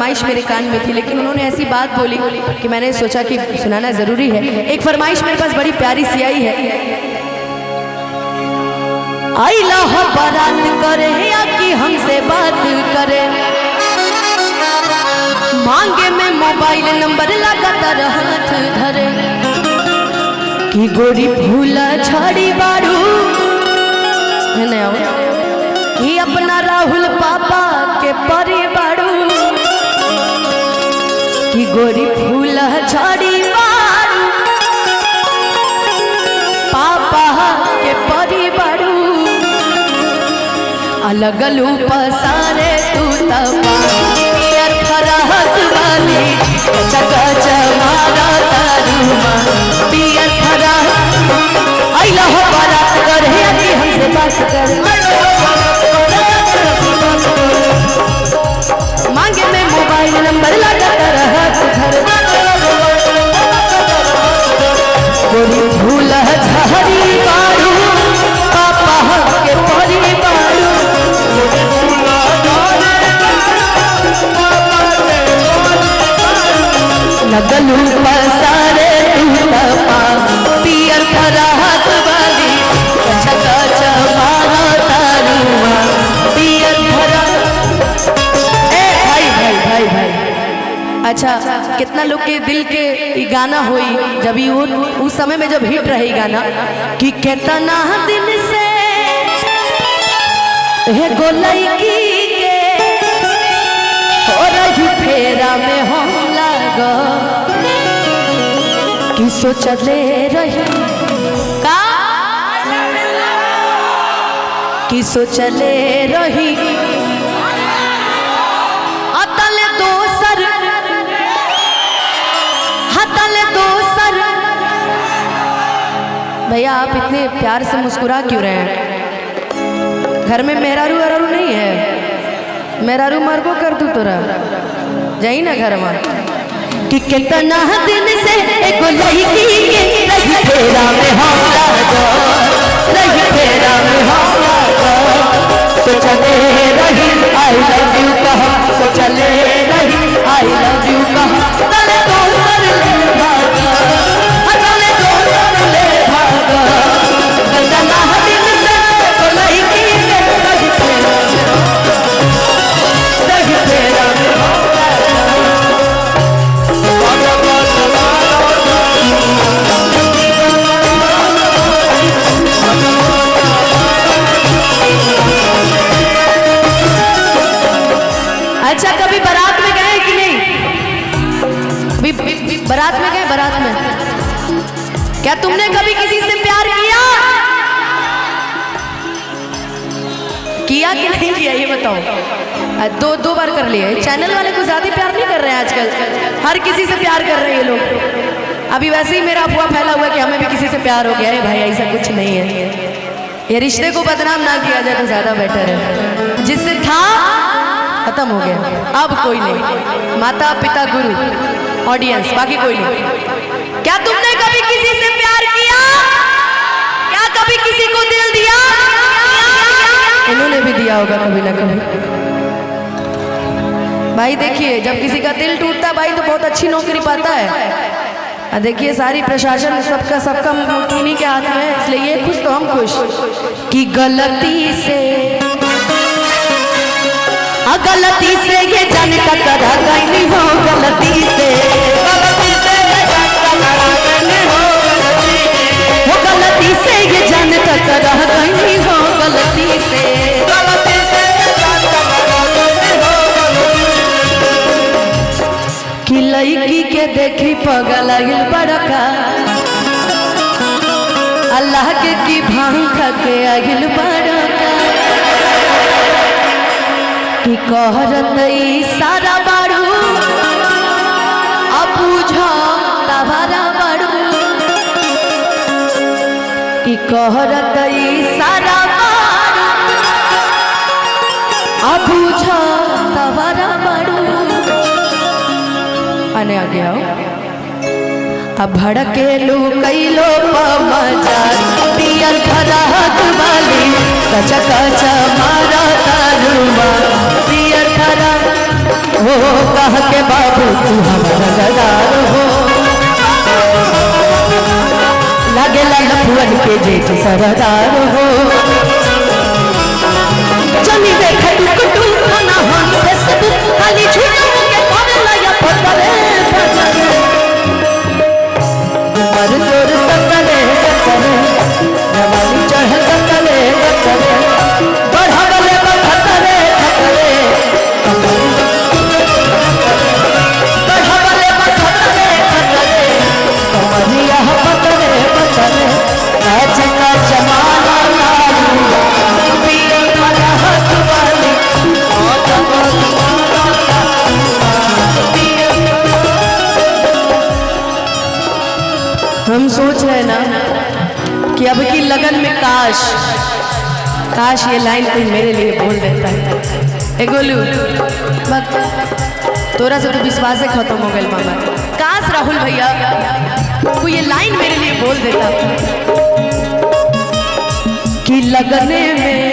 फरमाइश मेरे कान में थी, लेकिन उन्होंने ऐसी बात बोली कि मैंने सोचा कि सुनाना ज़रूरी है। एक फरमाइश मेरे पास बड़ी प्यारी सी आई है। आइला हो बारात करे या कि हमसे बात करे, मांगे में मोबाइल नंबर लगातार हाथ धरे, कि गोरी फूला झाड़ी बारू है ना कि अपना राहुल पापा के परी बारू, कि गोरी फूला झाड़ी बारू पापा के परी बारू, अलग लू पसारे तू तपा यार फराहत वाली चका चमारा तारूमा पियर फराहत। आइला हो बारात कर है कि हमसे बात कर, मांगे में मोबाइल नंबर लगातार हाथ धर, गोरी भूला झाड़ी बारू पापा के परी बारू, लगलू पसारे तू तपा पियर फराहत वाली चका चमारा तारूमा पियर फराहत। ए भाई भाई भाई भाई, अच्छा कितना लोग के दिल के ये गाना होई जब ही वो उस समय में जब हिट रही गाना कि कितना दिन से हे गोलाई की के हो रही फेरा में हम लागो, कि सोचले रही का कि सोचले रही अतले दोसर हतले दोसर। भैया आप इतने प्यार से मुस्कुरा क्यों रहे हैं? घर में मेहरारू वरारू नहीं है? मेहरारू मरबो कर तू तोरा जाई ना घर में, कि कितना दिन से एक लड़की के रही फेरा में हम लागो, रही फेरा में हम लागो, सोचले रही आई लव यू कहा, सोचले रही आई लव यू कहा, तले दोसर ले भागा, तले दोसर ले भागा, कितना दिन से एक लड़की के रही फेरा में हम अच्छा कभी बारात में गए कि नहीं? कभी बारात में गए? बारात में क्या तुमने कभी किसी से प्यार किया किया कि नहीं किया ये बताओ। दो बार कर लिए। चैनल वाले को ज्यादा प्यार नहीं कर रहे हैं आजकल, हर किसी से प्यार कर रहे हैं ये लोग। अभी वैसे ही मेरा अफवाह फैला हुआ कि हमें भी किसी से प्यार हो गया है। भाई ऐसा कुछ नहीं है, ये रिश्ते को बदनाम ना किया जाए तो ज्यादा बेटर है। जिससे था खत्म हो गया, अब कोई नहीं। माता पिता गुरु ऑडियंस, बाकी कोई नहीं। क्या तुमने कभी किसी से प्यार किया? क्या कभी किसी को दिल दिया? इन्होंने भी दिया होगा कभी ना कभी। भाई देखिए जब किसी का दिल टूटता है भाई तो बहुत अच्छी नौकरी पाता है। देखिए सारी प्रशासन सबका इन्हीं के हाथ में है, इसलिए ये खुश तो हम खुश कि गलती से ये जान टकरा गई हो, गलती से वो गलती से ये जान टकरा गई हो, गलती से कि लड़की के देखी पगल बड़का अल्लाह के की भांग के आगिल बड़का, कि कहरत सारा बारू अब बुझो तबारा बारू, कि कहरत सारा बारू अब बुझो तबारा बारू। आने आ गया अब भड़केलू कैलो मजा पियर फराहत वाली कचा कचा मारा तारुमा पियर फरा हो कह के बाबू तू हमारा गदार हो लगे लफुअन के जेठ सरदार हो चली देख टुक ना हम फेसबुक खाली झूठों के पागल या पतरे मर जोर सकले सकले जवानी चढ़ सकले सकले बढ़ावले खतरे खतरे बढ़ावले खतरे खतरे कमरिया पतरे पतरे आज का जमाना लालू पीर वाला हाथ वाली हम सोच रहे ना कि अब की लगन में काश ये लाइन कोई मेरे लिए बोल देता है। ए गोलू बस तोरा से तो विश्वास ही खत्म हो गया मामा। काश राहुल भैया कोई ये लाइन मेरे लिए बोल देता कि लगने में